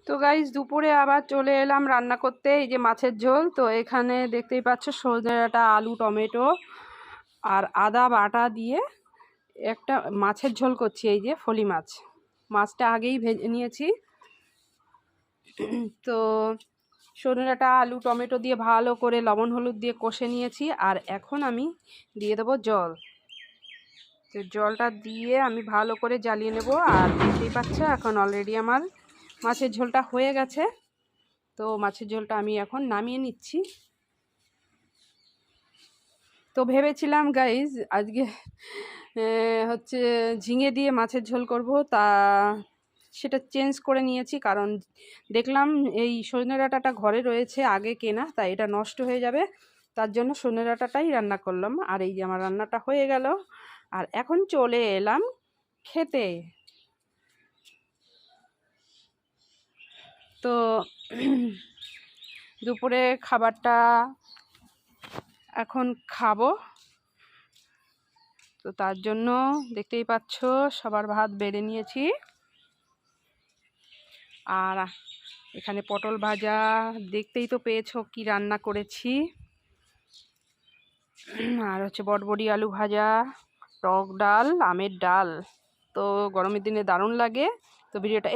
তো গাইস দুপুরে আবার চলে এলাম রান্না করতে। এই যে মাছের ঝোল, তো এখানে দেখতেই পাচ্ছ সজনে ডাঁটা, আলু, টমেটো আর আদা বাটা দিয়ে একটা মাছের ঝোল করছি। এই যে ফলি মাছ, মাছটা আগেই ভেজে নিয়েছি। তো সজনে ডাঁটা, আলু, টমেটো দিয়ে ভালো করে লবণ হলুদ দিয়ে কষে নিয়েছি। আর এখন আমি দিয়ে দেবো জল। তো জলটা দিয়ে আমি ভালো করে জ্বালিয়ে নেব। আর দেখতেই পাচ্ছ এখন অলরেডি আমার মাছের ঝোলটা হয়ে গেছে। তো মাছের ঝোলটা আমি এখন নামিয়ে নিচ্ছি। তো ভেবেছিলাম গাইজ আজকে হচ্ছে ঝিঙে দিয়ে মাছের ঝোল করব, তা সেটা চেঞ্জ করে নিয়েছি। কারণ দেখলাম এই সজনে ডাঁটাটা ঘরে রয়েছে আগে কেনা, তাই এটা নষ্ট হয়ে যাবে। তার জন্য সজনে ডাঁটাটাই রান্না করলাম। আর এই যে আমার রান্নাটা হয়ে গেল। আর এখন চলে এলাম খেতে। তো দুপুরে খাবারটা এখন খাবো। তো তার জন্য দেখতেই পাচ্ছ সবার ভাত বেড়ে নিয়েছি। আর এখানে পটল ভাজা, দেখতেই তো পেয়েছো কি রান্না করেছি। আর হচ্ছে বটবটি আলু ভাজা, টক ডাল, আমের ডাল। তো গরমের দিনে দারুণ লাগে। তো ভিডিওটা